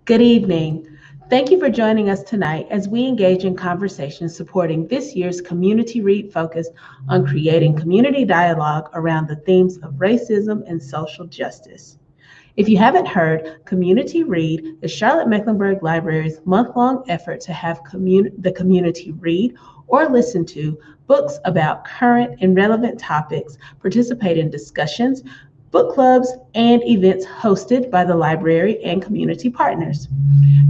Good evening. Thank you for joining us tonight as we engage in conversations supporting this year's Community Read focused on creating community dialogue around the themes of racism and social justice. If you haven't heard, Community Read is Charlotte Mecklenburg Library's month-long effort to have the community read or listen to books about current and relevant topics, participate in discussions, book clubs, and events hosted by the library and community partners.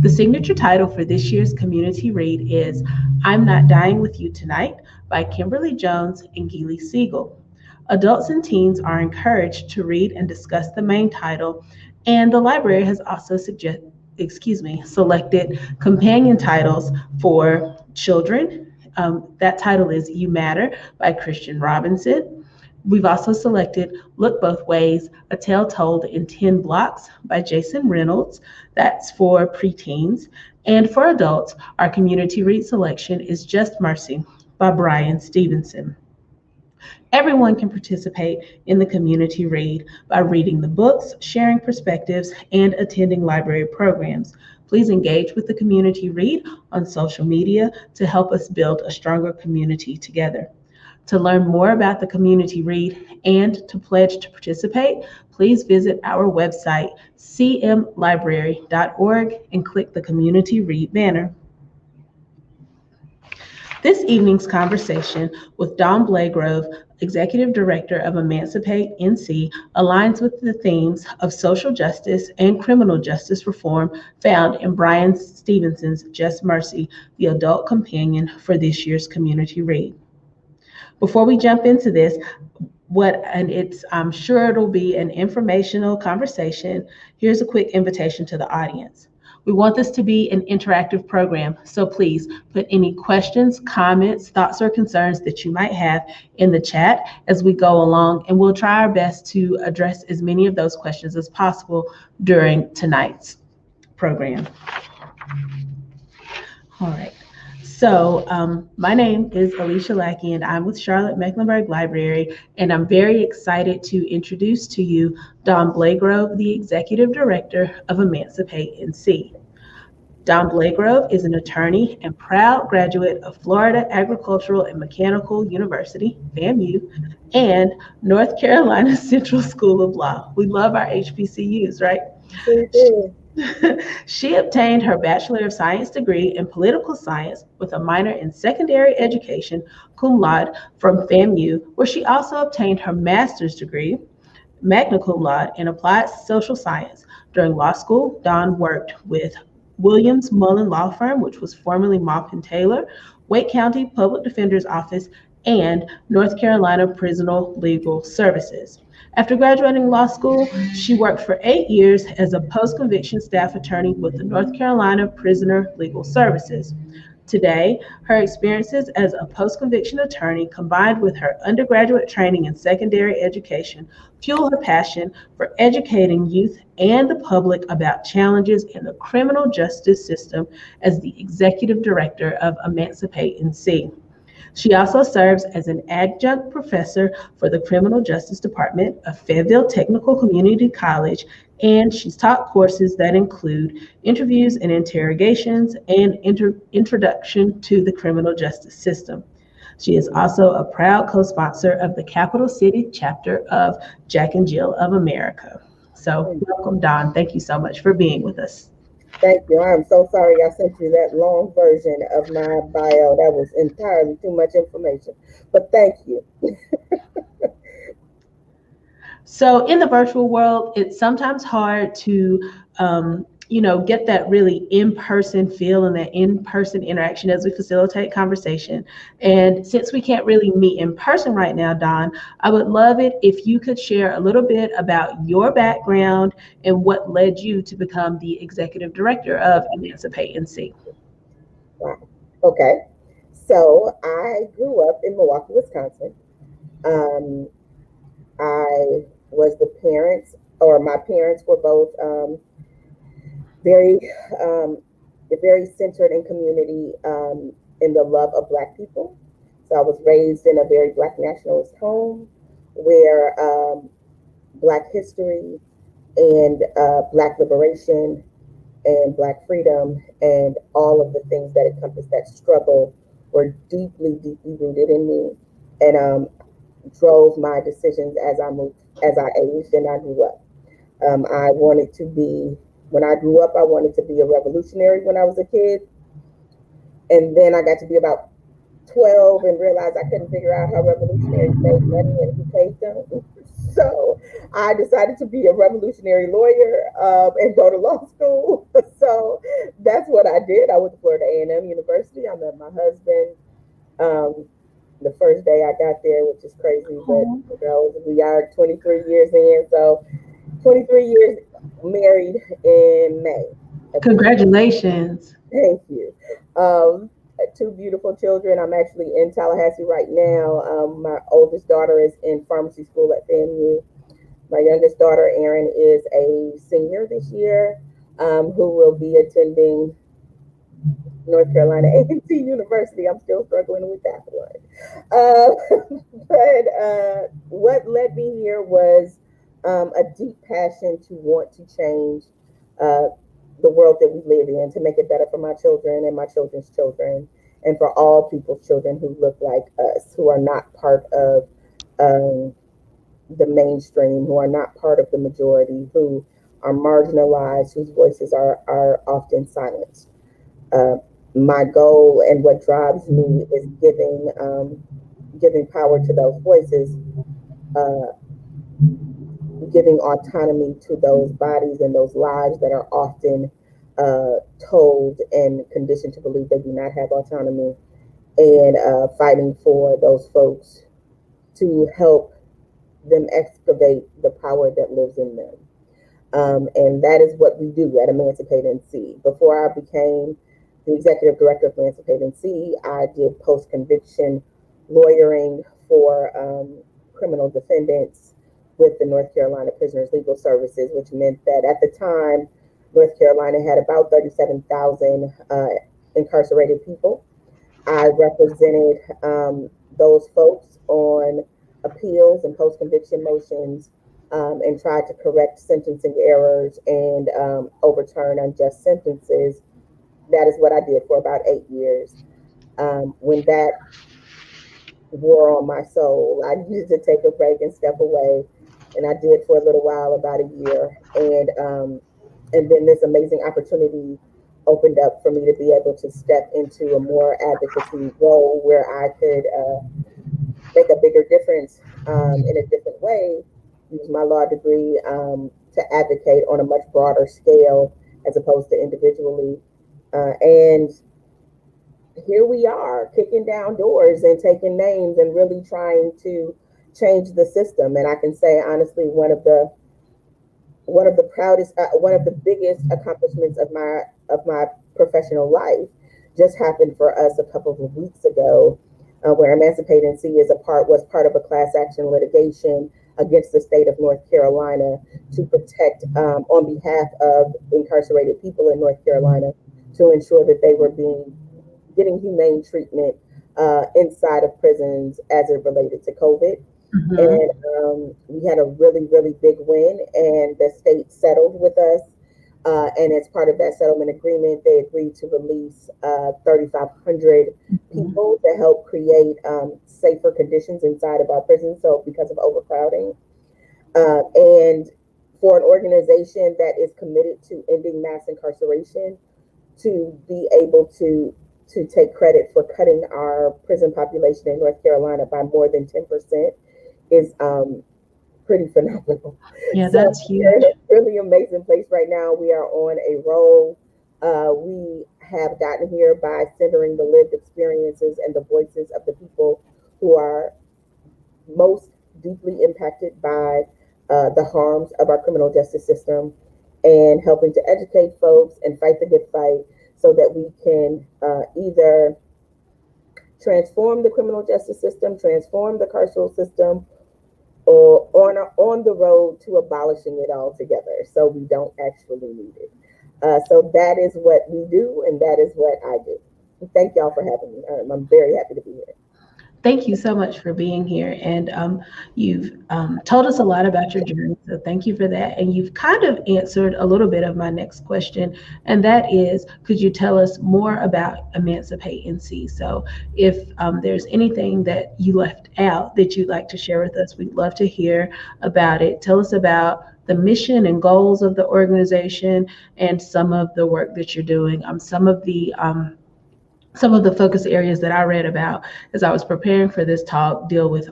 The signature title for this year's Community Read is I'm Not Dying With You Tonight by Kimberly Jones and Geely Siegel. Adults and teens are encouraged to read and discuss the main title, and the library has also selected companion titles for children. That title is You Matter by Christian Robinson. We've also selected Look Both Ways, A Tale Told in 10 Blocks by Jason Reynolds. That's for preteens. And for adults, our community read selection is Just Mercy by Brian Stevenson. Everyone can participate in the community read by reading the books, sharing perspectives, and attending library programs. Please engage with the community read on social media to help us build a stronger community together. To learn more about the community read and to pledge to participate, please visit our website, cmlibrary.org, and click the community read banner. This evening's conversation with Dawn Blagrove, Executive Director of Emancipate NC, aligns with the themes of social justice and criminal justice reform found in Brian Stevenson's Just Mercy, the adult companion for this year's community read. Before we jump into this, I'm sure it'll be an informational conversation. Here's a quick invitation to the audience. We want this to be an interactive program, so please put any questions, comments, thoughts, or concerns that you might have in the chat as we go along, and we'll try our best to address as many of those questions as possible during tonight's program. All right. So my name is Alicia Lackey, and I'm with Charlotte Mecklenburg Library, and I'm very excited to introduce to you Dawn Blagrove, the Executive Director of Emancipate NC. Dawn Blagrove is an attorney and proud graduate of Florida Agricultural and Mechanical University, FAMU, and North Carolina Central School of Law. We love our HBCUs, right? We do. She obtained her Bachelor of Science degree in Political Science with a minor in Secondary Education, cum laude, from FAMU, where she also obtained her master's degree, magna cum laude, in Applied Social Science. During law school, Dawn worked with Williams Mullen Law Firm, which was formerly Maupin Taylor, Wake County Public Defender's Office, and North Carolina Prisoner Legal Services. After graduating law school, she worked for 8 years as a post-conviction staff attorney with the North Carolina Prisoner Legal Services. Today, her experiences as a post-conviction attorney combined with her undergraduate training in secondary education fuel her passion for educating youth and the public about challenges in the criminal justice system as the Executive Director of Emancipate NC. She also serves as an adjunct professor for the Criminal Justice Department of Fayetteville Technical Community College, and she's taught courses that include interviews and interrogations and introduction to the criminal justice system. She is also a proud co-sponsor of the Capital City chapter of Jack and Jill of America. So welcome, Dawn. Thank you so much for being with us. Thank you. I'm so sorry I sent you that long version of my bio. That was entirely too much information, but thank you. So in the virtual world, it's sometimes hard to, get that really in-person feel and that in-person interaction as we facilitate conversation. And since we can't really meet in person right now, Dawn, I would love it if you could share a little bit about your background and what led you to become the Executive Director of Emancipate NC. Wow. Okay. So I grew up in Milwaukee, Wisconsin. I was my parents were both very centered in community, in the love of Black people. So I was raised in a very Black nationalist home where Black history and Black liberation and Black freedom and all of the things that encompass that struggle were deeply, deeply rooted in me, and drove my decisions as I moved, as I aged and I grew up. I wanted to be, when I grew up, I wanted to be a revolutionary when I was a kid. And then I got to be about 12 and realized I couldn't figure out how revolutionaries made money and who paid them. So I decided to be a revolutionary lawyer and go to law school. So that's what I did. I went to Florida A&M University. I met my husband um, the first day I got there, which is crazy, but you know, we are 23 years in. So 23 years married in May of this year. Congratulations. Thank you. Um, Two beautiful children. I'm actually in Tallahassee right now. My oldest daughter is in pharmacy school at FAMU. My youngest daughter, Erin, is a senior this year, who will be attending North Carolina A&T University. I'm still struggling with that one. But what led me here was a deep passion to want to change uh, the world that we live in, to make it better for my children and my children's children, and for all people's children who look like us, who are not part of um, the mainstream, who are not part of the majority, who are marginalized, whose voices are often silenced. Uh, my goal and what drives me is giving power to those voices, uh, giving autonomy to those bodies and those lives that are often told and conditioned to believe they do not have autonomy, and fighting for those folks to help them excavate the power that lives in them. And that is what we do at Emancipate NC. Before I became the executive director of Emancipate NC, I did post conviction lawyering for criminal defendants with the North Carolina Prisoners Legal Services, which meant that at the time, North Carolina had about 37,000 incarcerated people. I represented those folks on appeals and post conviction motions, and tried to correct sentencing errors and overturn unjust sentences. That is what I did for about 8 years. When that wore on my soul, I needed to take a break and step away, and I did for a little while, about a year, and then this amazing opportunity opened up for me to be able to step into a more advocacy role where I could make a bigger difference in a different way, use my law degree to advocate on a much broader scale as opposed to individually. And here we are, kicking down doors and taking names and really trying to change the system. And I can say honestly, one of the proudest, one of the biggest accomplishments of my professional life just happened for us a couple of weeks ago, where Emancipate NC was part of a class action litigation against the state of North Carolina to protect, on behalf of incarcerated people in North Carolina, to ensure that they were getting humane treatment inside of prisons as it related to COVID. Mhm. And we had a really, really big win, and the state settled with us. And as part of that settlement agreement, they agreed to release 3,500 Mhm. people to help create safer conditions inside of our prisons. So, because of overcrowding, and for an organization that is committed to ending mass incarceration, to be able to take credit for cutting our prison population in North Carolina by more than 10% is pretty phenomenal. Yeah, So that's we're in huge. a really amazing place right now. We are on a roll. We have gotten here by centering the lived experiences and the voices of the people who are most deeply impacted by the harms of our criminal justice system, and helping to educate folks and fight the good fight so that we can either transform the criminal justice system, transform the carceral system, or on the road to abolishing it altogether, so we don't actually need it. So that is what we do, and that is what I do. Thank y'all for having me. I'm very happy to be here. Thank you so much for being here. And you've told us a lot about your journey. So thank you for that. And you've kind of answered a little bit of my next question. And that is, could you tell us more about Emancipate NC? So if there's anything that you left out that you'd like to share with us, we'd love to hear about it. Tell us about the mission and goals of the organization and some of the work that you're doing. Some of the focus areas that I read about as I was preparing for this talk deal with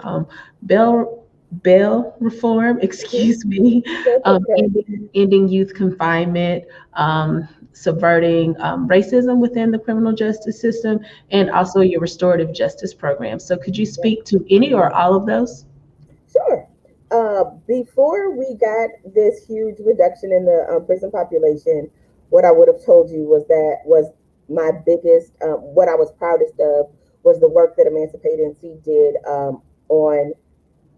bail bail reform, excuse me, That's okay. ending youth confinement, subverting racism within the criminal justice system, and also your restorative justice program. So could you speak to any or all of those? Sure. Before we got this huge reduction in the prison population, what I would have told you was that was my biggest, what I was proudest of was the work that Emancipate NC did on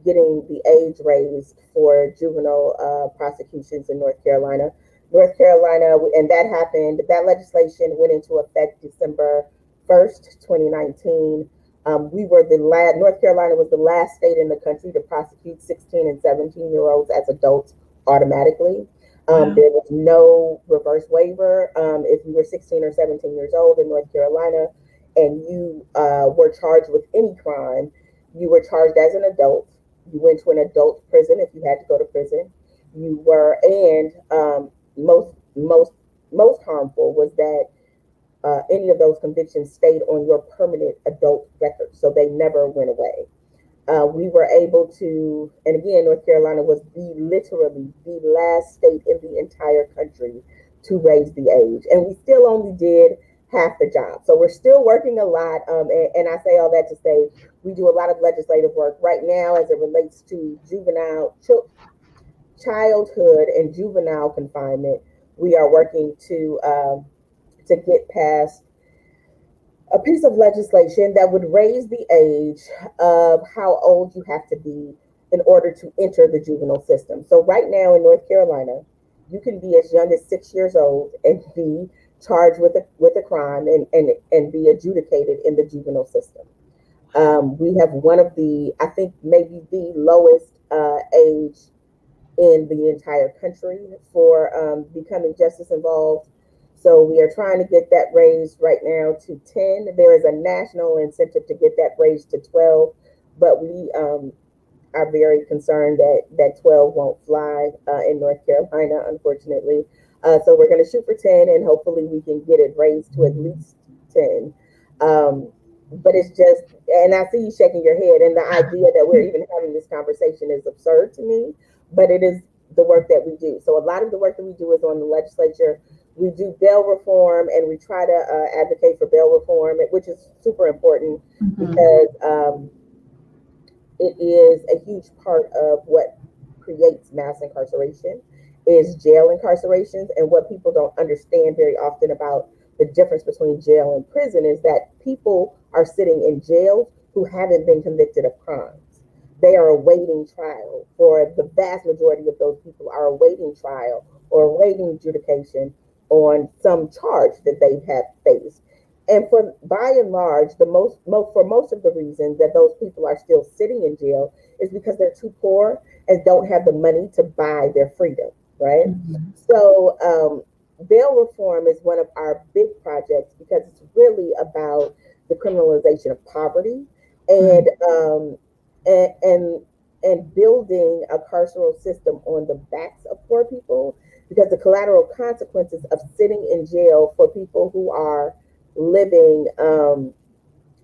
getting the age raised for juvenile prosecutions in North Carolina. North Carolina, and that happened, that legislation went into effect December 1st, 2019. We were the last, North Carolina was the last state in the country to prosecute 16 and 17-year-olds as adults automatically. Wow. There was no reverse waiver. If you were 16 or 17 years old in North Carolina and you were charged with any crime, you were charged as an adult. You went to an adult prison if you had to go to prison. You were, and most harmful was that any of those convictions stayed on your permanent adult record, so they never went away. We were able to, and again, North Carolina was literally the last state in the entire country to raise the age, and we still only did half the job. So we're still working a lot, and I say all that to say we do a lot of legislative work right now as it relates to childhood and juvenile confinement. We are working to get past a piece of legislation that would raise the age of how old you have to be in order to enter the juvenile system. So right now in North Carolina, you can be as young as 6 years old and be charged with a crime and be adjudicated in the juvenile system. We have one of the, I think maybe the lowest age in the entire country for becoming justice involved. So we are trying to get that raised right now to 10. There is a national incentive to get that raised to 12, but we are very concerned that 12 won't fly in North Carolina, unfortunately. So we're going to shoot for 10, and hopefully we can get it raised to at least 10. But it's just, and I see you shaking your head, and the idea that we're even having this conversation is absurd to me, but it is the work that we do. So a lot of the work that we do is on the legislature. We do bail reform, and we try to advocate for bail reform, which is super important because it is a huge part of what creates mass incarceration is jail incarcerations. And what people don't understand very often about the difference between jail and prison is that people are sitting in jails who haven't been convicted of crimes. They are awaiting trial. For the vast majority of those people are awaiting trial or awaiting adjudication on some charge that they have faced. And for by and large, for most of the reasons that those people are still sitting in jail is because they're too poor and don't have the money to buy their freedom, right? So bail reform is one of our big projects because it's really about the criminalization of poverty and and building a carceral system on the backs of poor people, because the collateral consequences of sitting in jail for people who are living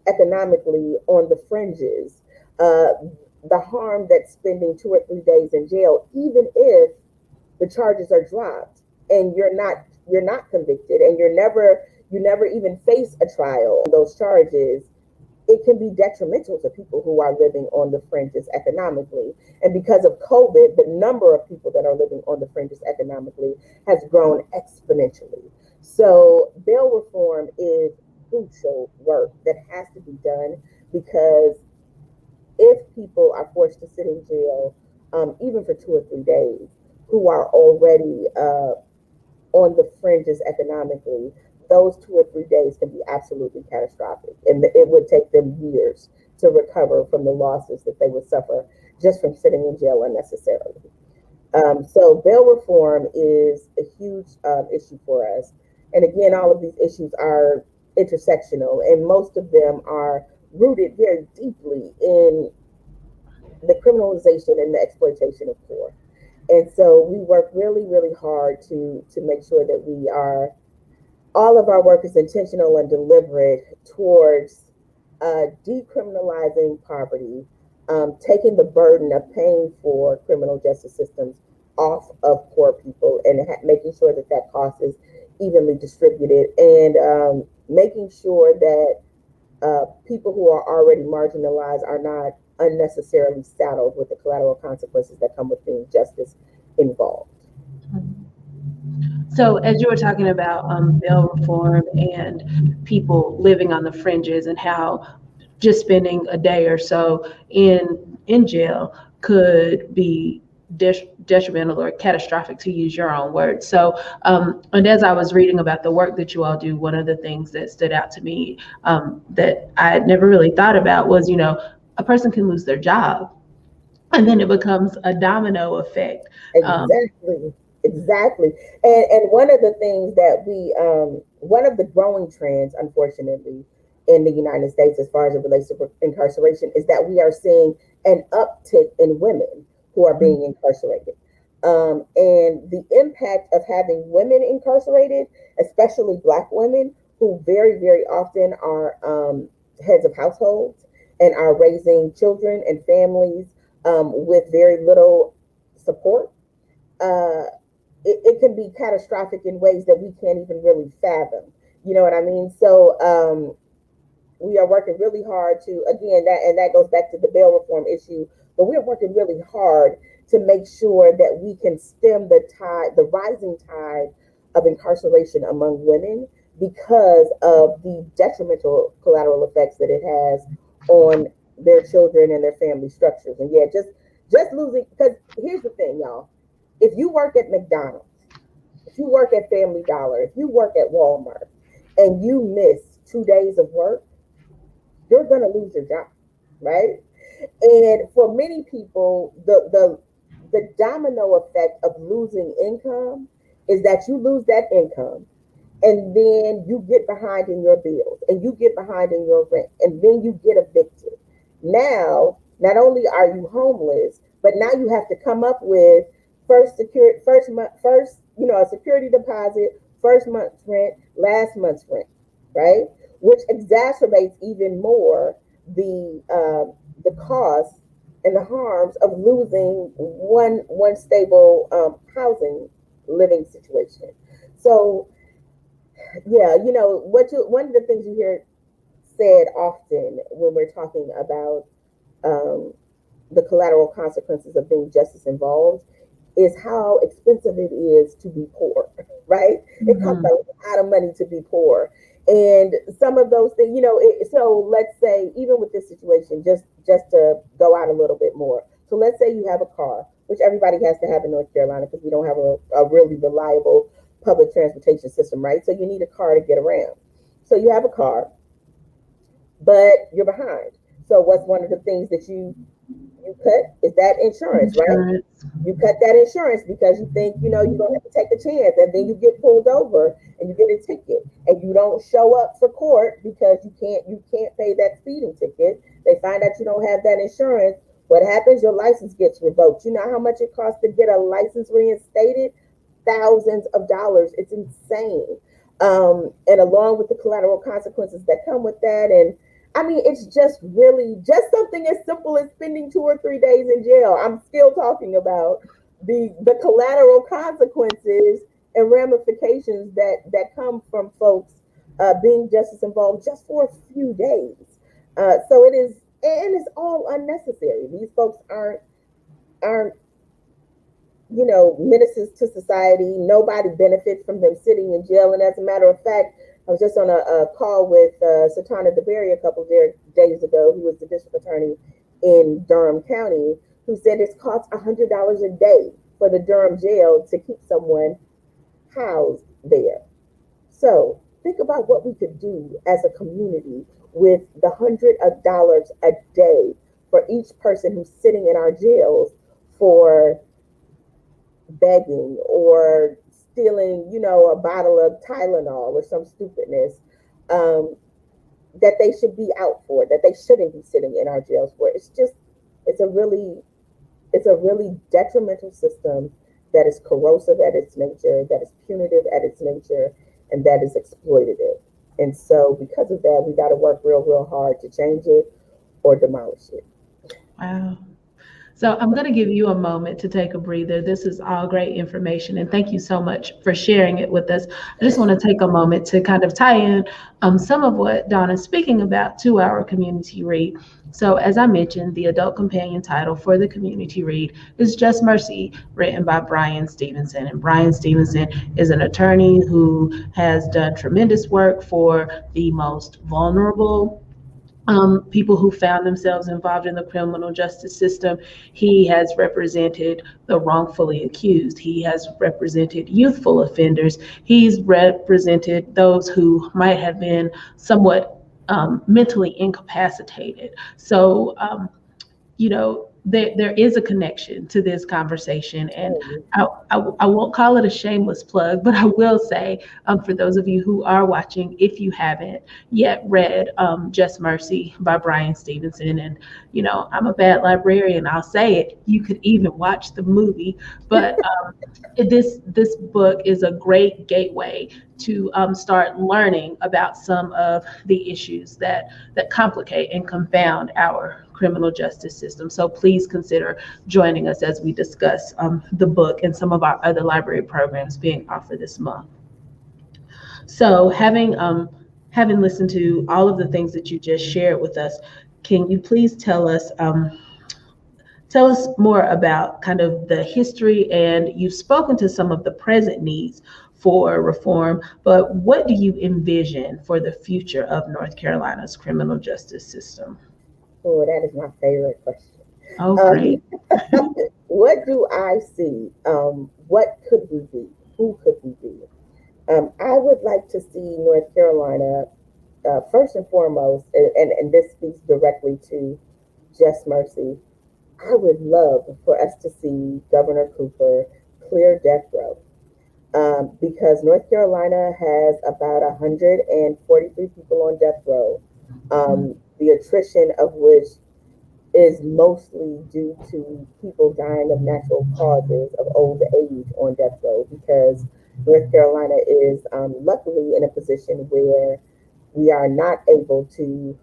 economically on the fringes, the harm that spending 2 or 3 days in jail, even if the charges are dropped and you're not convicted and you never even face a trial on those charges, it can be detrimental to people who are living on the fringes economically. And because of COVID, the number of people that are living on the fringes economically has grown exponentially. So bail reform is crucial work that has to be done, because if people are forced to sit in jail, even for 2 or 3 days, who are already on the fringes economically, those 2 or 3 days can be absolutely catastrophic, and it would take them years to recover from the losses that they would suffer just from sitting in jail unnecessarily. So bail reform is a huge issue for us. And again, all of these issues are intersectional, and most of them are rooted very deeply in the criminalization and the exploitation of poor. And so we work really, really hard to make sure that we are, all of our work is intentional and deliberate towards decriminalizing poverty, taking the burden of paying for criminal justice systems off of poor people, and making sure that that cost is evenly distributed, and making sure that people who are already marginalized are not unnecessarily saddled with the collateral consequences that come with being justice involved. So as you were talking about bail reform and people living on the fringes, and how just spending a day or so in jail could be detrimental or catastrophic, to use your own words. So and as I was reading about the work that you all do, one of the things that stood out to me that I had never really thought about was, a person can lose their job, and then it becomes a domino effect. Exactly. And one of the things that one of the growing trends, unfortunately, in the United States, as far as it relates to incarceration, is that we are seeing an uptick in women who are being incarcerated. And the impact of having women incarcerated, especially Black women, who very, very often are heads of households and are raising children and families with very little support. It can be catastrophic in ways that we can't even really fathom. You know what I mean? So we are working really hard to, again, that goes back to the bail reform issue, but we're working really hard to make sure that we can stem the rising tide of incarceration among women, because of the detrimental collateral effects that it has on their children and their family structures. And yeah, just losing, because here's the thing, y'all. If you work at McDonald's, if you work at Family Dollar, if you work at Walmart, and you miss 2 days of work, you're going to lose your job, right? And for many people, the domino effect of losing income is that you lose that income, and then you get behind in your bills, and you get behind in your rent, and then you get evicted. Now, not only are you homeless, but now you have to come up with a security deposit, first month's rent, last month's rent, right? Which exacerbates even more the cost and the harms of losing one stable housing living situation. So yeah, one of the things you hear said often when we're talking about the collateral consequences of being justice involved is how expensive it is to be poor, right? Mm-hmm. It costs a lot of money to be poor. And some of those things, so let's say, even with this situation, just to go out a little bit more. So let's say you have a car, which everybody has to have in North Carolina because we don't have a really reliable public transportation system, right? So you need a car to get around. So you have a car, but you're behind. So what's one of the things that you cut is that insurance, right? You cut that insurance because you think, you're going to have to take a chance, and then you get pulled over and you get a ticket, and you don't show up for court because you can't pay that speeding ticket. They find out you don't have that insurance. What happens? Your license gets revoked. You know how much it costs to get a license reinstated? Thousands of dollars. It's insane. And along with the collateral consequences that come with that, and I mean, it's just really just something as simple as spending 2 or 3 days in jail. I'm still talking about the collateral consequences and ramifications that come from folks being justice involved just for a few days. So it is, and it's all unnecessary. These folks aren't menaces to society. Nobody benefits from them sitting in jail. And as a matter of fact, I was just on a call with Satana DeBerry a couple of days ago, who was the district attorney in Durham County, who said it costs $100 a day for the Durham jail to keep someone housed there. So think about what we could do as a community with the $100 a day for each person who's sitting in our jails for begging or stealing, a bottle of Tylenol or some stupidness, um, that they should be out for, that they shouldn't be sitting in our jails for. It's a really, it's a really detrimental system that is corrosive at its nature, that is punitive at its nature, and that is exploitative. And so, because of that, we got to work real, real hard to change it or demolish it. Wow. So I'm going to give you a moment to take a breather. This is all great information, and thank you so much for sharing it with us. I just want to take a moment to kind of tie in some of what Dawn is speaking about to our community read. So, as I mentioned, the adult companion title for the community read is Just Mercy, written by Bryan Stevenson. And Bryan Stevenson is an attorney who has done tremendous work for the most vulnerable people who found themselves involved in the criminal justice system. He has represented the wrongfully accused. He has represented youthful offenders. He's represented those who might have been somewhat mentally incapacitated. So, there is a connection to this conversation, and I won't call it a shameless plug, but I will say, for those of you who are watching, if you haven't yet read Just Mercy by Bryan Stevenson, and I'm a bad librarian, I'll say it, you could even watch the movie, but this book is a great gateway to start learning about some of the issues that complicate and confound our criminal justice system. So please consider joining us as we discuss the book and some of our other library programs being offered this month. So having listened to all of the things that you just shared with us, can you please tell us more about kind of the history, and you've spoken to some of the present needs for reform, but what do you envision for the future of North Carolina's criminal justice system? Oh, that is my favorite question. Oh, Um, great. what do I see? What could we be? Who could we be? I would like to see North Carolina, first and foremost, and this speaks directly to Just Mercy. I would love for us to see Governor Cooper clear death row, because North Carolina has about 143 people on death row, the attrition of which is mostly due to people dying of natural causes of old age on death row, because North Carolina is luckily in a position where we are not able to,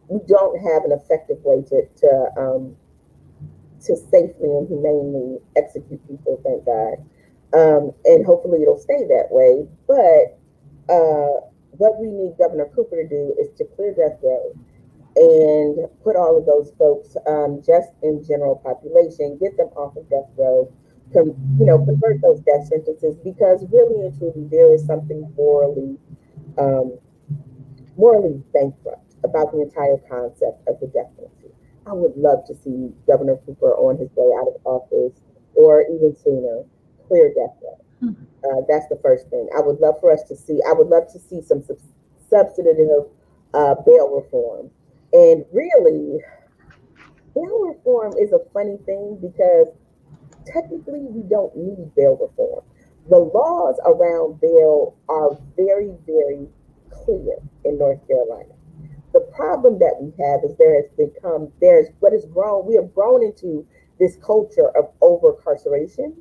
we don't have an effective way to safely and humanely execute people, thank God. And hopefully it'll stay that way. But what we need Governor Cooper to do is to clear death row and put all of those folks, just in general population, get them off of death row, convert those death sentences, because really and truly there is something um, morally bankrupt about the entire concept of the death penalty. I would love to see Governor Cooper on his way out of office, or even sooner, clear death row. That's the first thing. I would love to see some substantive bail reform. And really, bail reform is a funny thing, because technically we don't need bail reform. The laws around bail are very, very clear in North Carolina. The problem that we have is we have grown into this culture of over carceration.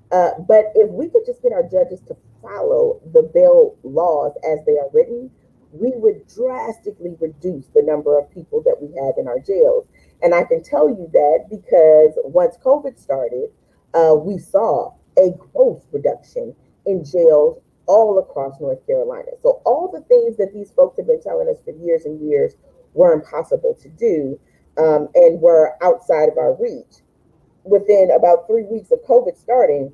But if we could just get our judges to follow the bail laws as they are written, we would drastically reduce the number of people that we have in our jails. And I can tell you that because once COVID started, we saw a growth reduction in jails all across North Carolina. So all the things that these folks have been telling us for years and years were impossible to do, and were outside of our reach. Within about 3 weeks of COVID starting,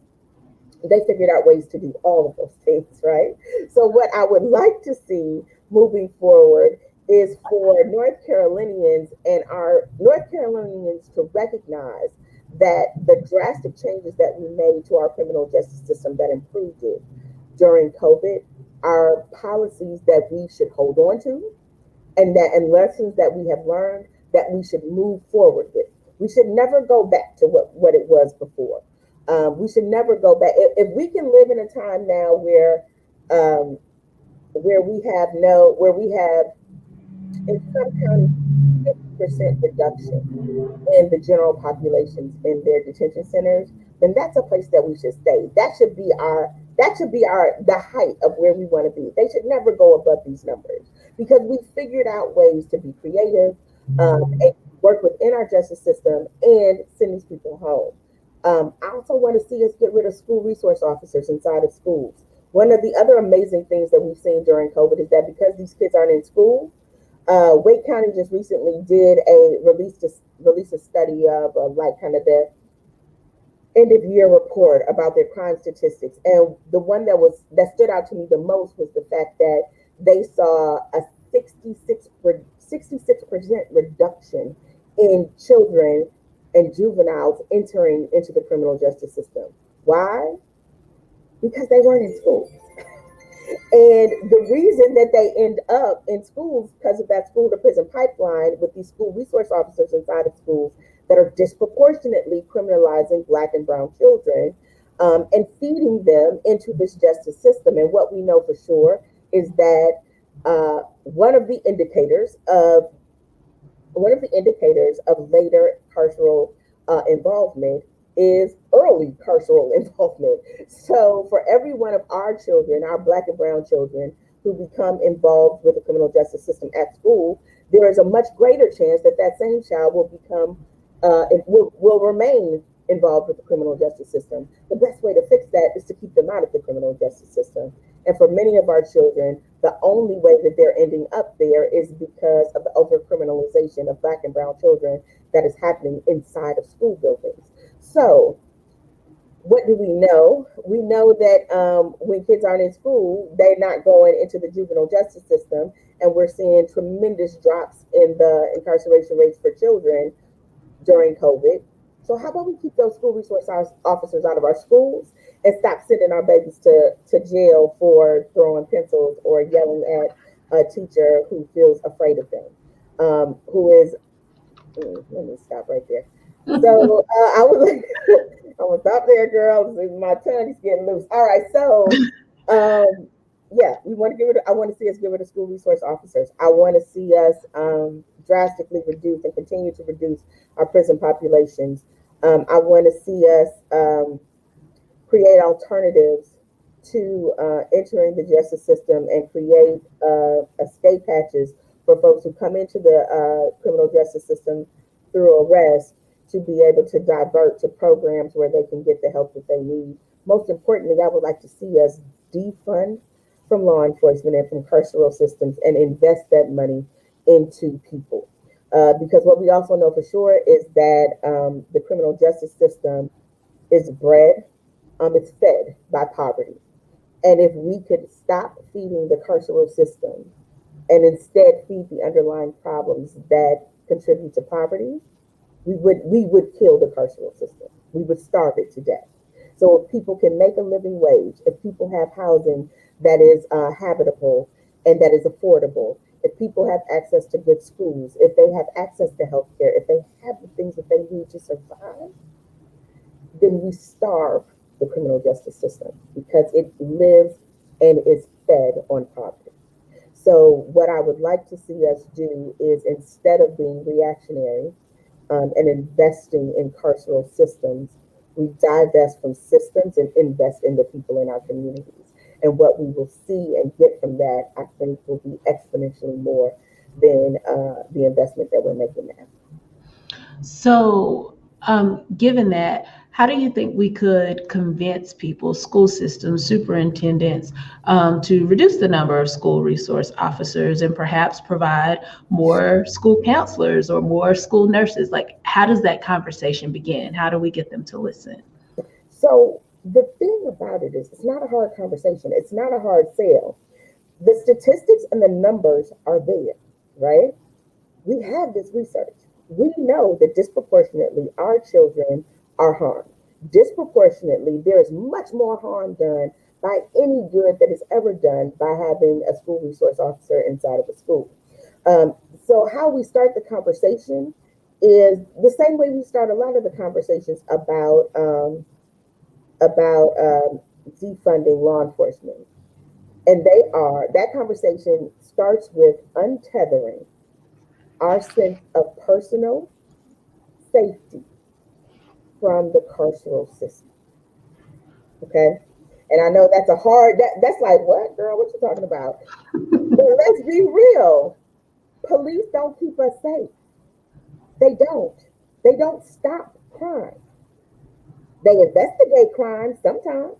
they figured out ways to do all of those things, right? So what I would like to see moving forward is for North Carolinians to recognize that the drastic changes that we made to our criminal justice system that improved it during COVID are policies that we should hold on to, and lessons that we have learned that we should move forward with. We should never go back to what it was before. We should never go back. If we can live in a time now um, where we have in some counties 50% reduction in the general populations in their detention centers, then that's a place that we should stay. That should be our the height of where we want to be. They should never go above these numbers because we figured out ways to be creative, and work within our justice system and send these people home. I also want to see us get rid of school resource officers inside of schools. One of the other amazing things that we've seen during COVID is that because these kids aren't in school, Wake County just recently did release a study of like kind of the end of year report about their crime statistics, and the one that stood out to me the most was the fact that they saw a 66% reduction in children and juveniles entering into the criminal justice system. Why? Because they weren't in school. And the reason that they end up in schools because of that school to prison pipeline with these school resource officers inside of schools that are disproportionately criminalizing Black and Brown children, and feeding them into this justice system. And what we know for sure is that one of the indicators of later carceral involvement is early carceral involvement. So for every one of our children, our Black and Brown children, who become involved with the criminal justice system at school, there is a much greater chance that that same child will remain involved with the criminal justice system. The best way to fix that is to keep them out of the criminal justice system. And for many of our children, the only way that they're ending up there is because of the over-criminalization of Black and Brown children that is happening inside of school buildings. So what do we know? We know that when kids aren't in school, they're not going into the juvenile justice system, and we're seeing tremendous drops in the incarceration rates for children during COVID. So how about we keep those school resource officers out of our schools and stop sending our babies to jail for throwing pencils or yelling at a teacher who feels afraid of them, who is, let me stop right there. So I would like, I'm gonna stop there, girls. My tongue is getting loose. All right, so yeah, we want to get rid of. I want to see us get rid of school resource officers. I want to see us drastically reduce and continue to reduce our prison populations. I want to see us create alternatives to entering the justice system and create escape hatches for folks who come into the criminal justice system through arrest to be able to divert to programs where they can get the help that they need. Most importantly, I would like to see us defund from law enforcement and from carceral systems and invest that money into people. Because what we also know for sure is that the criminal justice system is bred, it's fed by poverty. And if we could stop feeding the carceral system and instead feed the underlying problems that contribute to poverty, we would kill the carceral system. We would starve it to death. So if people can make a living wage, if people have housing that is habitable and that is affordable, if people have access to good schools, if they have access to healthcare, if they have the things that they need to survive, then we starve the criminal justice system because it lives and is fed on poverty. So what I would like to see us do is, instead of being reactionary and investing in carceral systems, we divest from systems and invest in the people in our communities. And what we will see and get from that, I think, will be exponentially more than the investment that we're making now. So, given that, how do you think we could convince people, school systems, superintendents, to reduce the number of school resource officers and perhaps provide more school counselors or more school nurses? Like, how does that conversation begin? How do we get them to listen? So the thing about it is, it's not a hard conversation. It's not a hard sell. The statistics and the numbers are there, right? We have this research. We know that disproportionately our children are harmed. Disproportionately, there is much more harm done by any good that is ever done by having a school resource officer inside of a school. So how we start the conversation is the same way we start a lot of the conversations about defunding law enforcement. And that conversation starts with untethering our sense of personal safety from the carceral system. Okay. And I know that's that's like, what, girl, what you talking about? But let's be real. Police don't keep us safe. They don't. They don't stop crime. They investigate crime sometimes,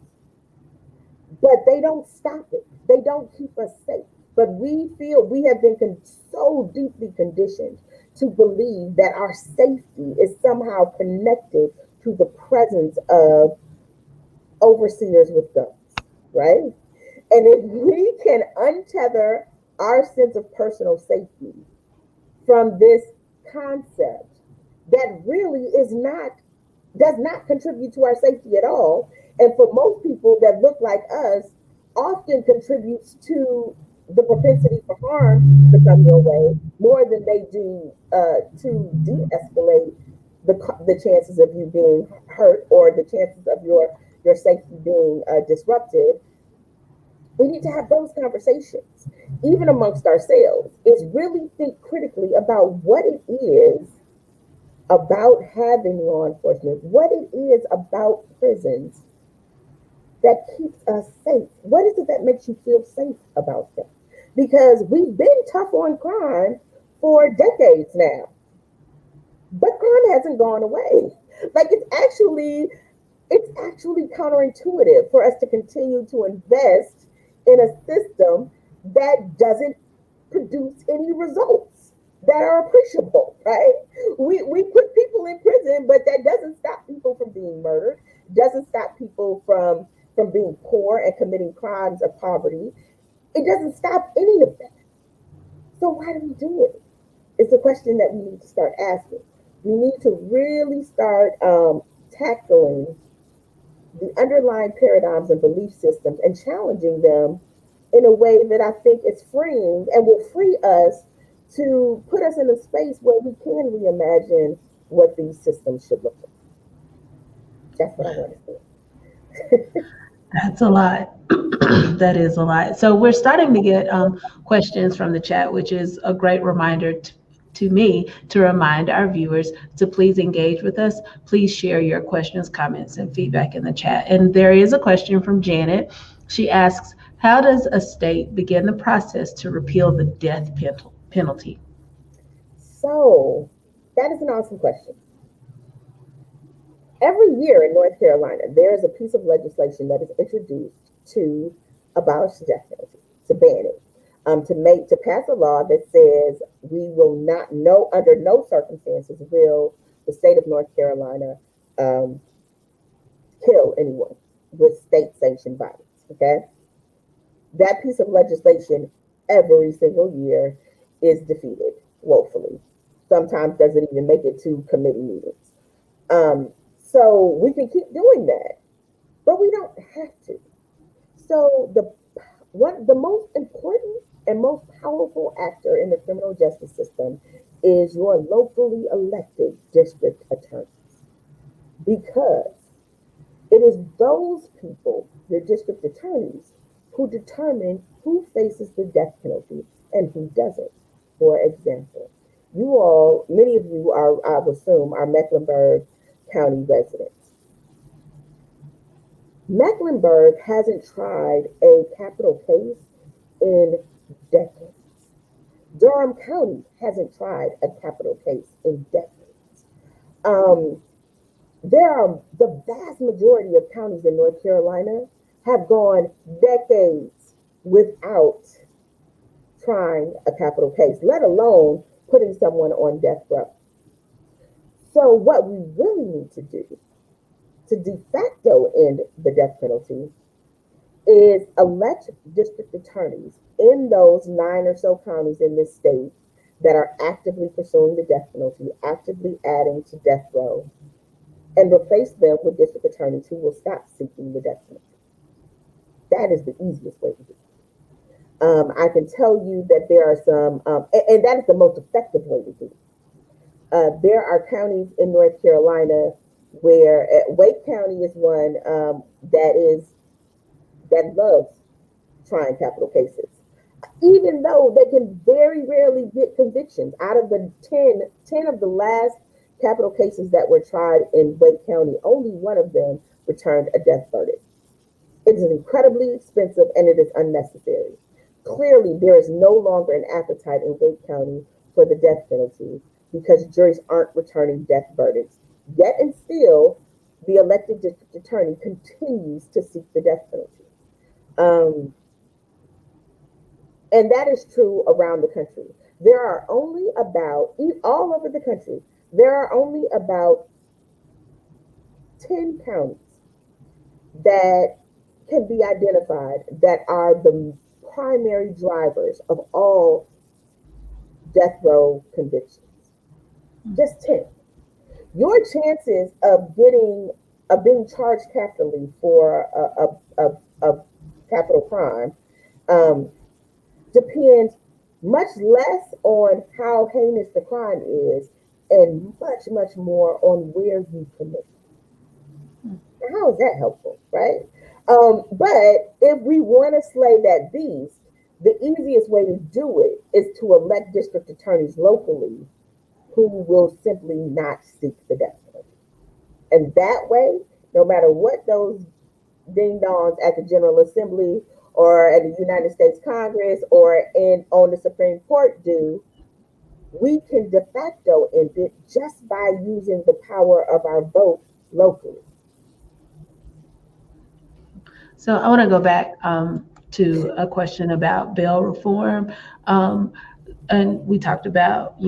but they don't stop it. They don't keep us safe. But we feel we have been so deeply conditioned to believe that our safety is somehow connected to the presence of overseers with guns, right? And if we can untether our sense of personal safety from this concept that really does not contribute to our safety at all, and for most people that look like us, often contributes to the propensity for harm to come your way more than they do to de-escalate the chances of you being hurt or the chances of your safety being disrupted. We need to have those conversations, even amongst ourselves, is really think critically about what it is about having law enforcement, what it is about prisons that keeps us safe. What is it that makes you feel safe about them? Because we've been tough on crime for decades now, but crime hasn't gone away. Like it's actually counterintuitive for us to continue to invest in a system that doesn't produce any results that are appreciable, right? We put people in prison, but that doesn't stop people from being murdered, doesn't stop people from being poor and committing crimes of poverty. It doesn't stop any of that. So why do we do it? It's a question that we need to start asking. We need to really start tackling the underlying paradigms and belief systems and challenging them in a way that I think is freeing and will free us to put us in a space where we can reimagine what these systems should look like. That's what I want to say. That's a lot. That is a lot. So we're starting to get questions from the chat, which is a great reminder to me to remind our viewers to please engage with us. Please share your questions, comments, and feedback in the chat. And there is a question from Janet. She asks, how does a state begin the process to repeal the death penalty? So that is an awesome question. Every year in North Carolina, there is a piece of legislation that is introduced to abolish the death penalty, to ban it, to pass a law that says we will not, no, under no circumstances will the state of North Carolina kill anyone with state-sanctioned violence. Okay, that piece of legislation every single year is defeated woefully. Sometimes doesn't even make it to committee meetings. So we can keep doing that, but we don't have to. So the most important and most powerful actor in the criminal justice system is your locally elected district attorneys, because it is those people, your district attorneys, who determine who faces the death penalty and who doesn't. For example, many of you are, I would assume, are Mecklenburg County residents. Mecklenburg hasn't tried a capital case in decades. Durham County hasn't tried a capital case in decades. The vast majority of counties in North Carolina have gone decades without trying a capital case, let alone putting someone on death row. So what we really need to do to de facto end the death penalty is elect district attorneys in those 9 or so counties in this state that are actively pursuing the death penalty, actively adding to death row, and replace them with district attorneys who will stop seeking the death penalty. That is the easiest way to do it. I can tell you that there are some, and that is the most effective way to do it. There are counties in North Carolina where Wake County is one that loves trying capital cases, even though they can very rarely get convictions. Out of the 10 of the last capital cases that were tried in Wake County, only one of them returned a death verdict. It is incredibly expensive and it is unnecessary. Clearly, there is no longer an appetite in Wake County for the death penalty because juries aren't returning death verdicts. Yet and still, the elected district attorney continues to seek the death penalty. Um, and that is true around the country. There are only about, all over the country, there are only about 10 counties that can be identified that are the primary drivers of all death row convictions. Just 10. Your chances of being charged capitally for a capital crime um, depends much less on how heinous the crime is and much more on where you commit. How is that helpful, right? But if we want to slay that beast, the easiest way to do it is to elect district attorneys locally who will simply not seek the death penalty. And that way, no matter what those ding dongs at the General Assembly or at the United States Congress or on the Supreme Court do, we can de facto end it just by using the power of our vote locally. So I want to go back to a question about bail reform. Um, and we talked about,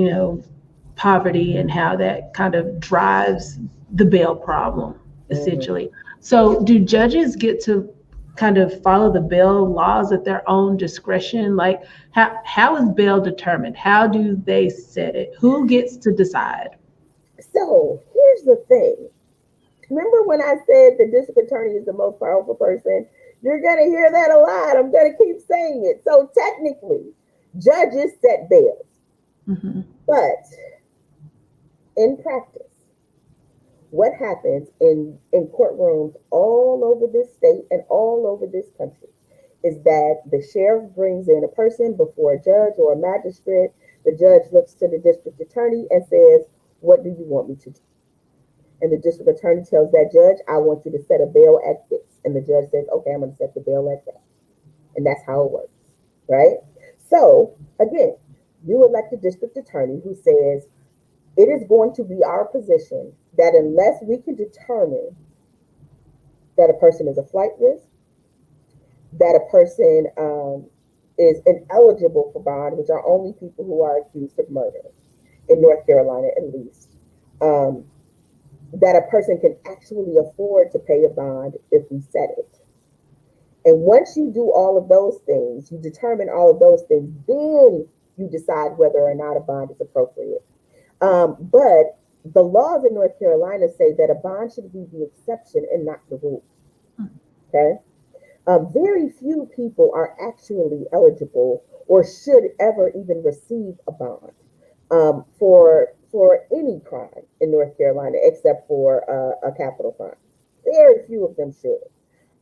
poverty and how that kind of drives the bail problem, essentially. Mm-hmm. So do judges get to kind of follow the bail laws at their own discretion? Like how is bail determined? How do they set it? Who gets to decide? So here's the thing. Remember when I said the district attorney is the most powerful person? You're going to hear that a lot. I'm going to keep saying it. So technically, judges set bails. Mm-hmm. But in practice, what happens in courtrooms all over this state and all over this country is that the sheriff brings in a person before a judge or a magistrate. The judge looks to the district attorney and says, "What do you want me to do?" And the district attorney tells that judge, "I want you to set a bail at this." And the judge says, "Okay, I'm going to set the bail at that." And that's how it works, right? So again, you elect a district attorney who says, it is going to be our position that unless we can determine that a person is a flight risk, that a person is ineligible for bond, which are only people who are accused of murder, in North Carolina at least, that a person can actually afford to pay a bond if we set it. And once you do all of those things, you determine all of those things, then you decide whether or not a bond is appropriate. But the laws in North Carolina say that a bond should be the exception and not the rule. Okay? Very few people are actually eligible or should ever even receive a bond for any crime in North Carolina except for a capital crime. Very few of them should.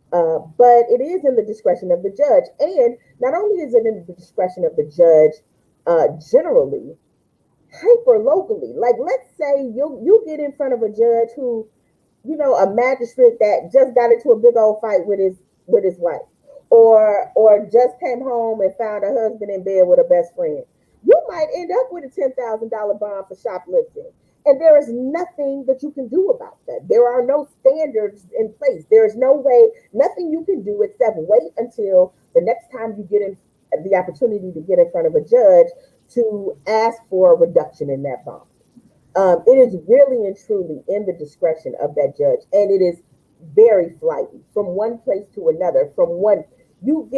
But it is in the discretion of the judge. And not only is it in the discretion of the judge generally, hyper locally. Like, let's say you get in front of a judge who, a magistrate that just got into a big old fight with his wife, or just came home and found a husband in bed with a best friend. You might end up with a $10,000 bond for shoplifting. And there is nothing that you can do about that. There are no standards in place. There is no way, nothing you can do except wait until the next time you get in the opportunity to get in front of a judge to ask for a reduction in that bond. It is really and truly in the discretion of that judge, and it is very flighty from one place to another. You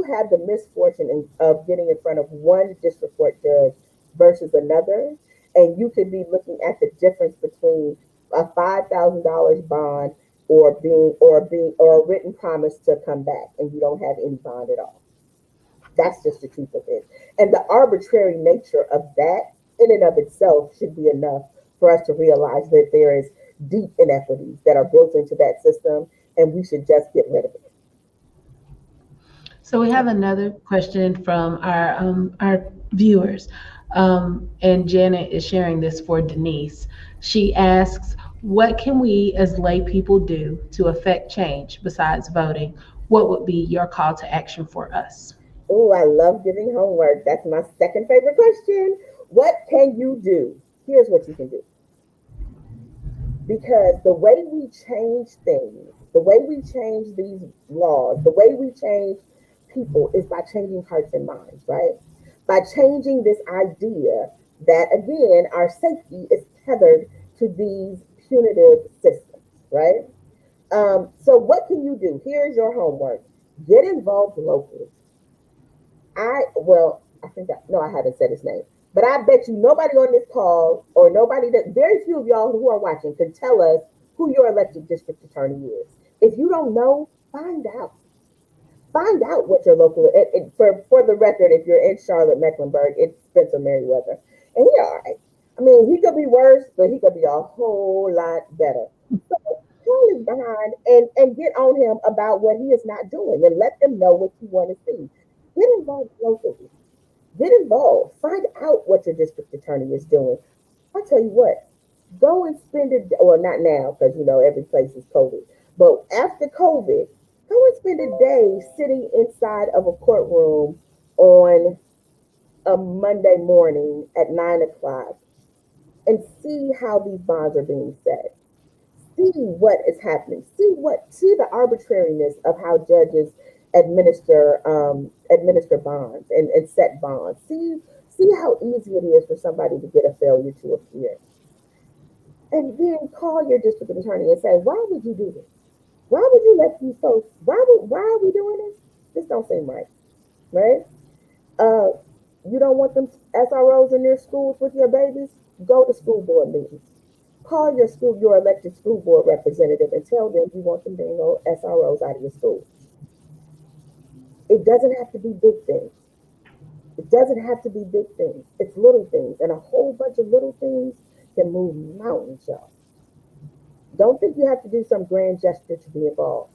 have the misfortune of getting in front of one district court judge versus another, and you could be looking at the difference between a $5,000 bond or a written promise to come back and you don't have any bond at all. That's just the truth of it. And the arbitrary nature of that in and of itself should be enough for us to realize that there is deep inequities that are built into that system and we should just get rid of it. So we have another question from our viewers, and Janet is sharing this for Denise. She asks, "What can we as lay people do to affect change besides voting? What would be your call to action for us?" Oh, I love giving homework. That's my second favorite question. What can you do? Here's what you can do. Because the way we change things, the way we change these laws, the way we change people is by changing hearts and minds, right? By changing this idea that, again, our safety is tethered to these punitive systems, right? So, what can you do? Here's your homework: get involved locally. I think that, no, I haven't said his name, but I bet you nobody on this call or nobody that, very few of y'all who are watching can tell us who your elected district attorney is. If you don't know, find out. Find out what your local, for the record, if you're in Charlotte, Mecklenburg, it's Spencer Merriweather. And he all right. I mean, he could be worse, but he could be a whole lot better. So pull his behind and get on him about what he is not doing and let them know what you want to see. Get involved locally. Get involved. Find out what your district attorney is doing. I tell you what, go and spend it. Well, not now because every place is COVID. But after COVID, go and spend a day sitting inside of a courtroom on a Monday morning at 9 o'clock and see how these bonds are being set. See what is happening. See the arbitrariness of how judges administer bonds and set bonds. See how easy it is for somebody to get a failure to appear. And then call your district attorney and say, why would you do this? Why would you let these folks, why are we doing this? This don't seem right. Right? You don't want them SROs in their schools with your babies? Go to school board meetings. Call your elected school board representative and tell them you want them to SROs out of your school. It doesn't have to be big things. It doesn't have to be big things. It's little things. And a whole bunch of little things can move mountains, y'all. Don't think you have to do some grand gesture to be involved.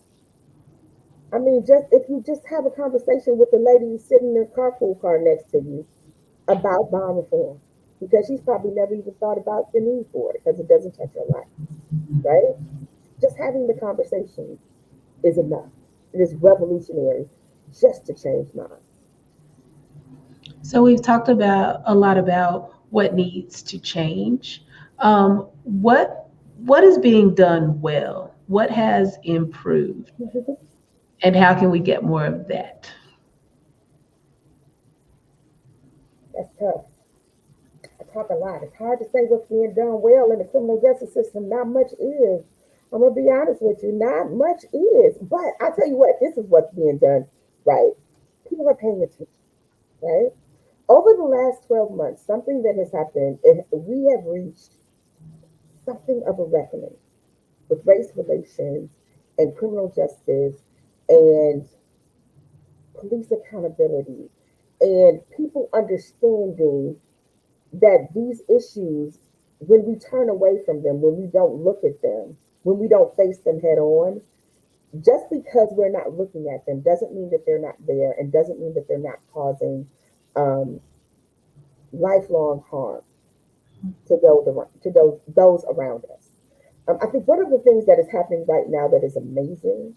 I mean, just if you just have a conversation with the lady sitting in the carpool car next to you about bond reform, because she's probably never even thought about the need for it because it doesn't touch her life, right? Just having the conversation is enough. It is revolutionary just to change minds. So we've talked about a lot about what needs to change. What is being done well? What has improved? And how can we get more of that? That's tough. I talk a lot. It's hard to say what's being done well in the criminal justice system. Not much is. I'm gonna be honest with you. Not much is. But I tell you what, this is what's being done right. People are paying attention, right? Over the last 12 months, something that has happened, we have reached something of a reckoning with race relations and criminal justice and police accountability and people understanding that these issues, when we turn away from them, when we don't look at them, when we don't face them head on, just because we're not looking at them doesn't mean that they're not there and doesn't mean that they're not causing um, lifelong harm to those around us. I think one of the things that is happening right now that is amazing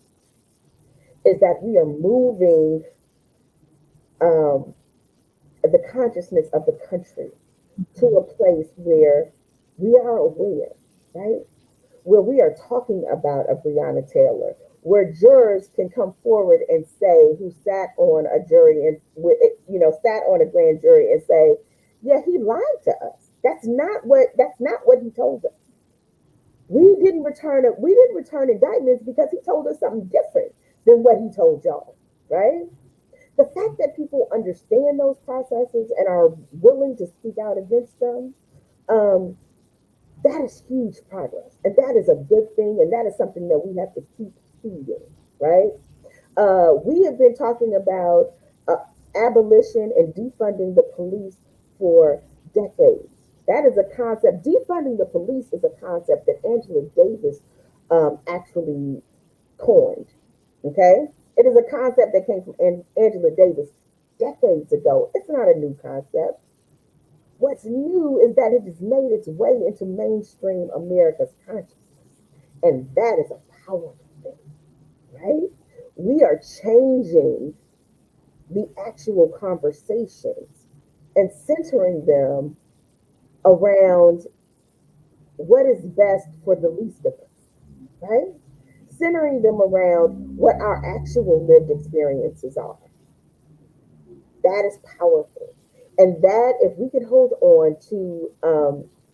is that we are moving um, the consciousness of the country to a place where we are aware, right? Where we are talking about a Breonna Taylor, where jurors can come forward and say, who sat on a jury and sat on a grand jury and say, yeah, he lied to us. That's not what he told us. We didn't return indictments because he told us something different than what he told y'all, right? The fact that people understand those processes and are willing to speak out against them, um, That is huge progress. And that is a good thing. And that is something that we have to keep feeding, right? We have been talking about abolition and defunding the police for decades. That is a concept. Defunding the police is a concept that Angela Davis actually coined. Okay? It is a concept that came from Angela Davis decades ago. It's not a new concept. What's new is that it has made its way into mainstream America's consciousness. And that is a powerful thing, right? We are changing the actual conversations and centering them around what is best for the least of us, right? Centering them around what our actual lived experiences are. That is powerful. And that, if we can hold on to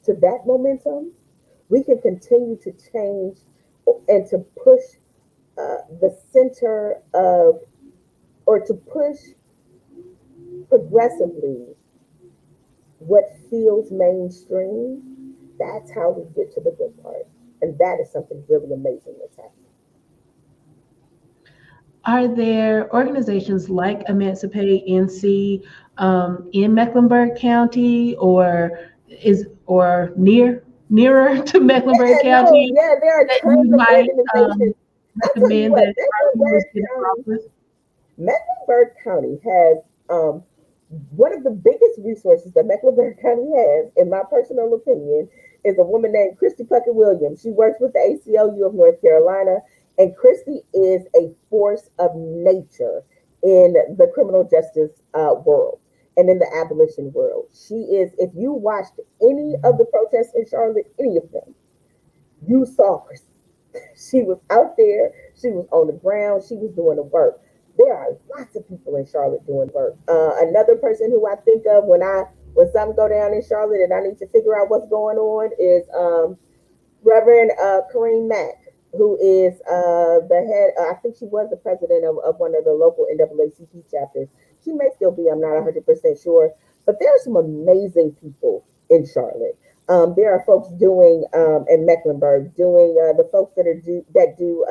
that momentum, we can continue to change and to push the center of, or to push progressively what feels mainstream. That's how we get to the good part. And that is something really amazing that's happening. Are there organizations like Emancipate NC in Mecklenburg County, or nearer to Mecklenburg Yeah, no, County yeah, there are that tons you of might organizations. I'll tell you recommend what, that our viewers get involved with? Mecklenburg County has one of the biggest resources that Mecklenburg County has, in my personal opinion, is a woman named Christy Puckett Williams. She works with the ACLU of North Carolina, and Christy is a force of nature in the criminal justice world and in the abolition world. She is, if you watched any of the protests in Charlotte, any of them, you saw her. She was out there. She was on the ground. She was doing the work. There are lots of people in Charlotte doing work. Another person who I think of when something go down in Charlotte and I need to figure out what's going on is Reverend Kareem Mack, who is the head. I think she was the president of one of the local NAACP chapters. She may still be. I'm not 100% sure. But there are some amazing people in Charlotte. There are folks doing in Mecklenburg, doing the folks that do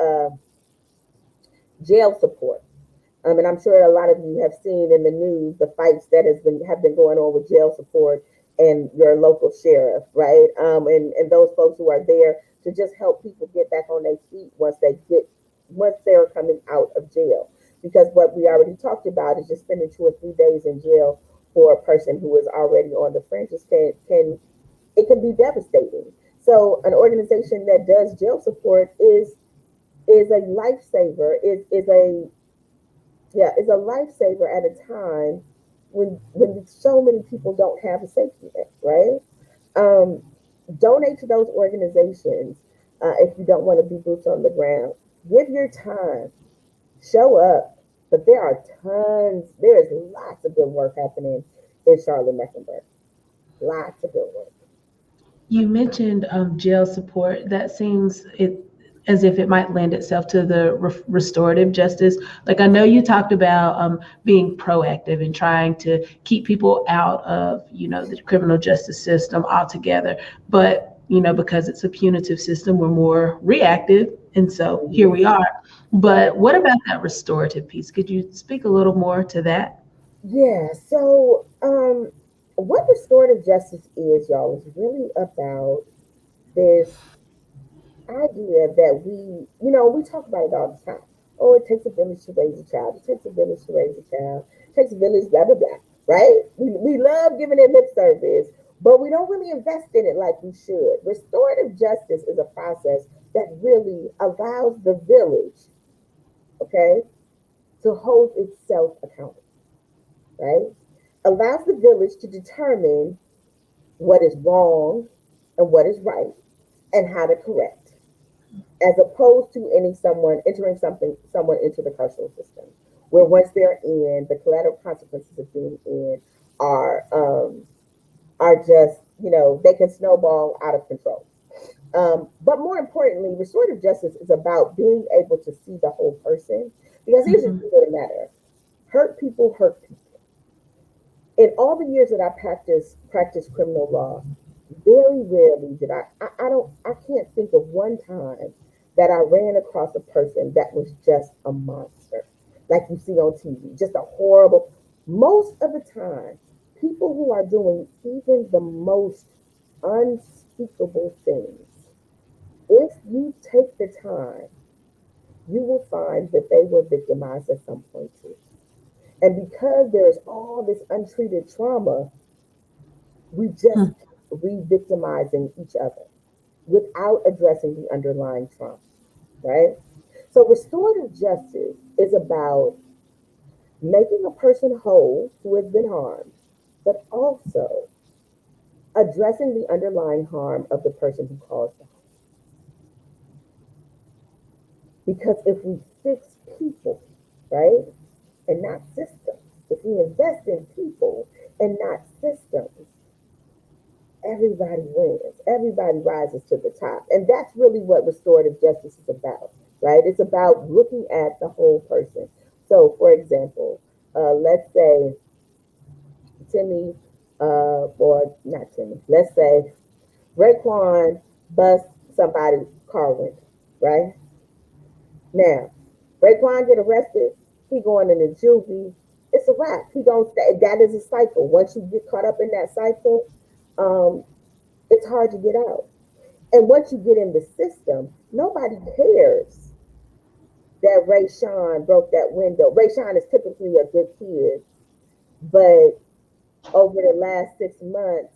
jail support. And I'm sure a lot of you have seen in the news the fights that have been going on with jail support and your local sheriff, right? And those folks who are there to just help people get back on their feet once they're coming out of jail. Because what we already talked about is just spending 2 or 3 days in jail for a person who is already on the fringes can be devastating. So an organization that does jail support is a lifesaver. Is a lifesaver at a time when so many people don't have a safety net, right? Um, Donate to those organizations if you don't want to be boots on the ground. Give your time, show up. But there is lots of good work happening in Charlotte Mecklenburg. Lots of good work. You mentioned jail support. That seems as if it might lend itself to the restorative justice. Like, I know you talked about being proactive and trying to keep people out of, the criminal justice system altogether. But, because it's a punitive system, we're more reactive. And so here we are. But what about that restorative piece? Could you speak a little more to that? Yeah, so what restorative justice is, y'all, is really about this idea that we talk about it all the time. Oh, it takes a village to raise a child. It takes a village to raise a child. It takes a village, blah, blah, blah, right? We love giving it lip service, but we don't really invest in it like we should. Restorative justice is a process that really allows the village, okay, to hold itself accountable, right? Allows the village to determine what is wrong and what is right and how to correct, as opposed to someone into the carceral system, where once they're in, the collateral consequences of being in are just, they can snowball out of control. But more importantly, restorative justice is about being able to see the whole person. Because here's the truth of the matter: hurt people hurt people. In all the years that I practiced criminal law, Very rarely did I can't think of one time that I ran across a person that was just a monster, like you see on TV, just a horrible. Most of the time, people who are doing even the most unspeakable things, if you take the time, you will find that they were victimized at some point too. And because there's all this untreated trauma, we just Hmm. keep re-victimizing each other without addressing the underlying trauma, right? So restorative justice is about making a person whole who has been harmed, but also addressing the underlying harm of the person who caused the harm. Because if we fix people, right, and not systems, if we invest in people and not systems, everybody wins. Everybody rises to the top. And that's really what restorative justice is about, right? It's about looking at the whole person. So, for example, let's say Timmy, or not Timmy, let's say Raekwon busts somebody's car window, right? Now, Raekwon get arrested, he going in the juvie. It's a wrap. He gonna stay. That is a cycle. Once you get caught up in that cycle, um, it's hard to get out. And once you get in the system, nobody cares that Ray Sean broke that window. Ray Sean is typically a good kid, but over the last 6 months,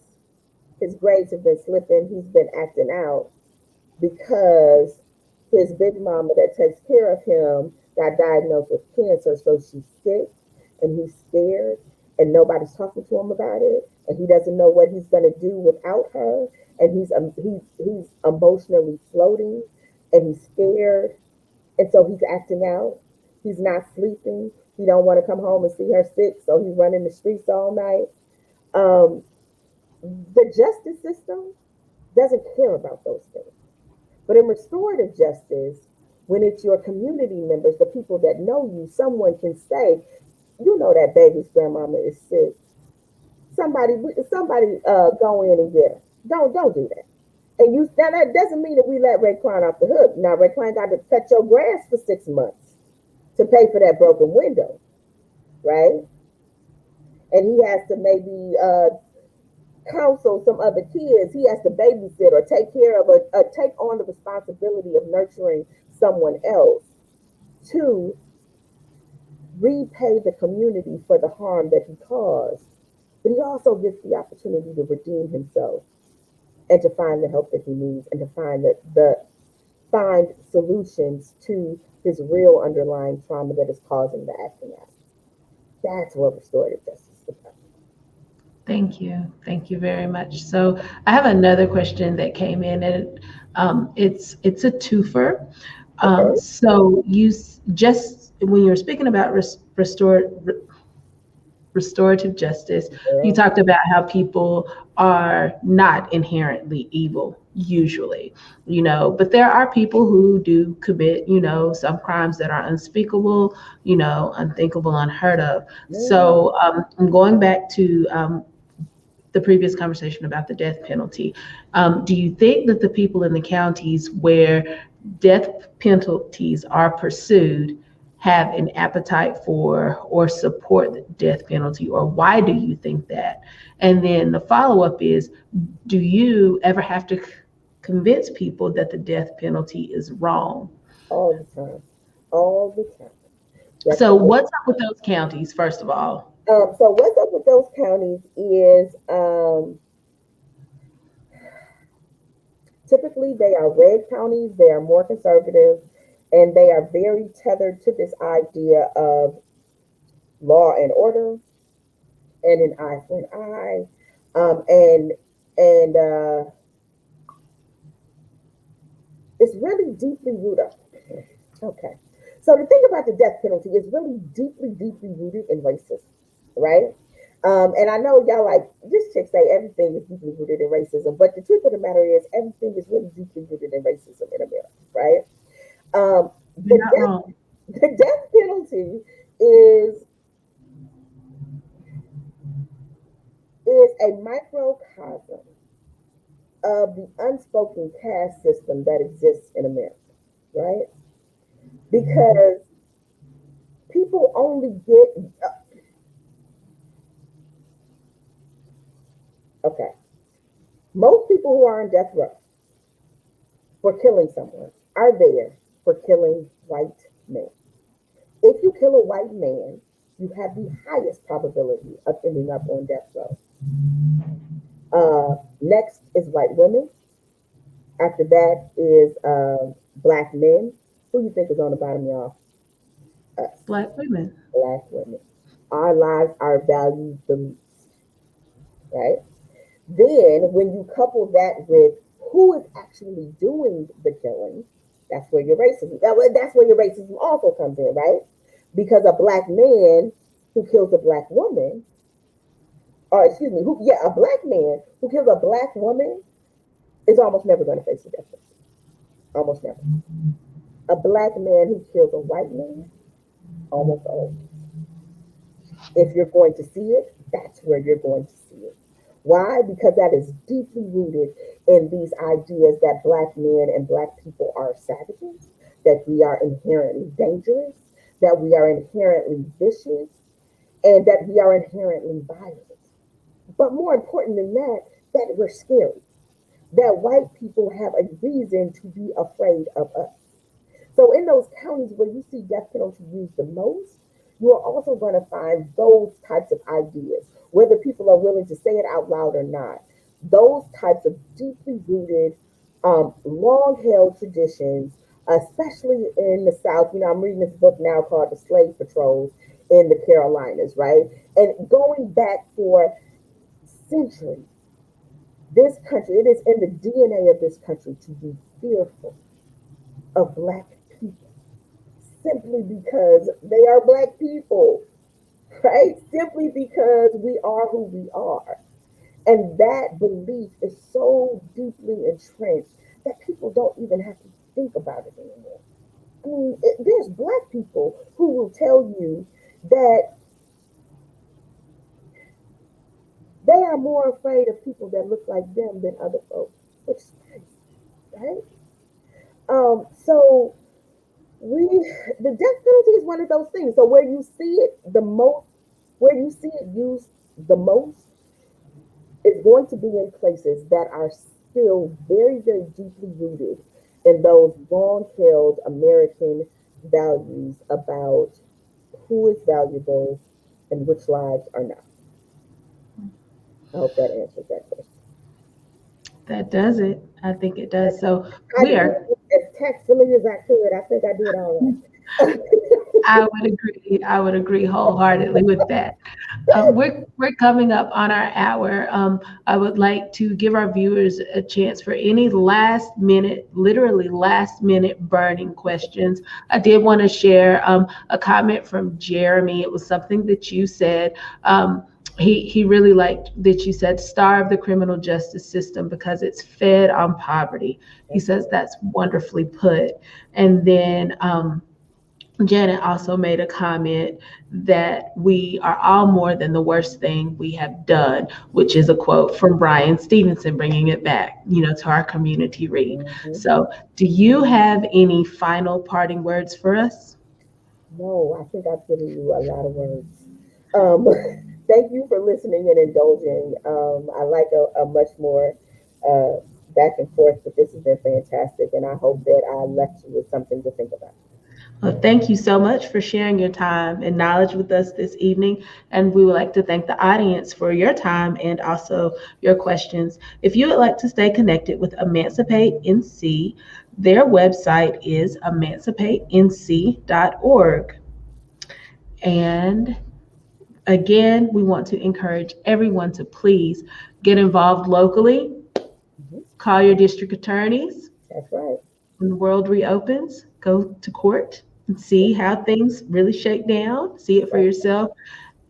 his grades have been slipping. He's been acting out because his big mama that takes care of him got diagnosed with cancer, so she's sick and he's scared and nobody's talking to him about it and he doesn't know what he's going to do without her and he's emotionally floating and he's scared and so he's acting out. He's not sleeping. He don't want to come home and see her sick, so he's running the streets all night. Um, the justice system doesn't care about those things. But in restorative justice, when it's your community members, the people that know you, someone can say, you know that baby's grandmama is sick. Somebody, go in and get her. Don't do that. And you now that doesn't mean that we let Raekwon off the hook. Now Raekwon got to cut your grass for 6 months to pay for that broken window, right? And he has to maybe counsel some other kids. He has to babysit or take care of take on the responsibility of nurturing someone else to repay the community for the harm that he caused. But he also gets the opportunity to redeem himself and to find the help that he needs and to find solutions to his real underlying trauma that is causing the acting out. That's what restorative justice is about. Thank you. Thank you very much. So I have another question that came in, and it's a twofer. Okay. So just when you were speaking about restorative justice, you Girl. talked about how people are not inherently evil usually, but there are people who do commit, some crimes that are unspeakable, unthinkable, unheard of. Mm, So I'm going back to the previous conversation about the death penalty. Do you think that the people in the counties where death penalties are pursued have an appetite for or support the death penalty, or why do you think that? And then the follow up is, do you ever have to convince people that the death penalty is wrong? all the time. All the time. That's So, why. what's up with those counties, first of all? So what's up with those counties is typically they are red counties, they are more conservative, and they are very tethered to this idea of law and order and an eye for an eye. And it's really deeply rooted. Okay. So the thing about the death penalty is really deeply, deeply rooted in racism, right? And I know y'all like this chick say everything is deeply rooted in racism, but the truth of the matter is everything is really deeply rooted in racism in America, right? Um, You're the not death wrong. the death penalty is is a microcosm of the unspoken caste system that exists in America, right? Because people only get, okay, most people who are on death row for killing someone are there for killing white men. If you kill a white man, you have the highest probability of ending up on death row. Next is white women. After that is black men. Who you think is on the bottom, y'all? Us, Black women. black women. Our lives are valued the least, right? Then, when you couple that with who is actually doing the killing, that's where your racism. That's where your racism also comes in, right? Because a black man who kills a black woman, or excuse me, a black man who kills a black woman is almost never going to face the death penalty. Almost never. A black man who kills a white man, almost always. If you're going to see it, that's where you're going to see it. Why? Because that is deeply rooted in these ideas that black men and black people are savages, that we are inherently dangerous, that we are inherently vicious, and that we are inherently violent. But more important than that, that we're scary, that white people have a reason to be afraid of us. So in those counties where you see death penalty used the most, you are also going to find those types of ideas, whether people are willing to say it out loud or not. Those types of deeply rooted, long-held traditions, especially in the South. You know, I'm reading this book now called The Slave Patrols in the Carolinas, right? And going back for centuries, this country, it is in the DNA of this country to be fearful of black people simply because they are black people, right? Simply because we are who we are. And that belief is so deeply entrenched that people don't even have to think about it anymore. I mean, there's black people who will tell you that they are more afraid of people that look like them than other folks, which is crazy, right? So the death penalty is one of those things. So where you see it the most, where you see it used the most, is going to be in places that are still very, very deeply rooted in those long-held American values about who is valuable and which lives are not. I hope that answers that question. That does it. I think it does. So I we did are. it as tactfully as I could. I think I did all right. I would agree. I would agree wholeheartedly with that. We're coming up on our hour. I would like to give our viewers a chance for any last minute, literally last minute burning questions. I did want to share a comment from Jeremy. It was something that you said. He really liked that you said starve the criminal justice system because it's fed on poverty. He says that's wonderfully put. And then Janet also made a comment that we are all more than the worst thing we have done, which is a quote from Brian Stevenson, bringing it back, to our community read. Mm-hmm. So do you have any final parting words for us? No, I think I've given you a lot of words. Um, Thank you for listening and indulging. I like a much more back and forth, but this has been fantastic, and I hope that I left you with something to think about. Well, thank you so much for sharing your time and knowledge with us this evening. And we would like to thank the audience for your time and also your questions. If you would like to stay connected with Emancipate NC, their website is emancipatenc.org. And again, we want to encourage everyone to please get involved locally, call your district attorneys. That's right. When the world reopens, go to court and see how things really shake down, see it for yourself.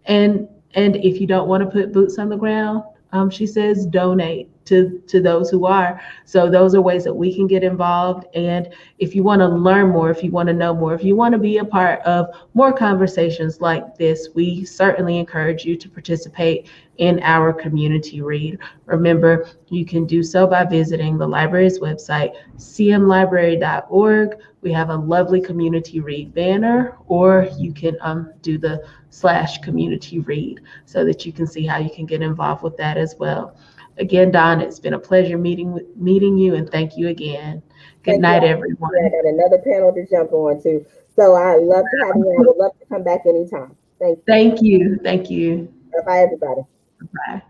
And if you don't want to put boots on the ground, she says donate. to those who are. So those are ways that we can get involved. And if you want to learn more, if you want to know more, if you want to be a part of more conversations like this, we certainly encourage you to participate in our community read. Remember, you can do so by visiting the library's website, cmlibrary.org. We have a lovely community read banner, or you can do the /community read so that you can see how you can get involved with that as well. Again, Dawn, it's been a pleasure meeting you, and thank you again. Good Thank you. night, everyone. Yeah, I got another panel to jump on too. So I love to have you. I would love to come back anytime. Thank you. Thank you. Thank you. Bye, everybody. Bye.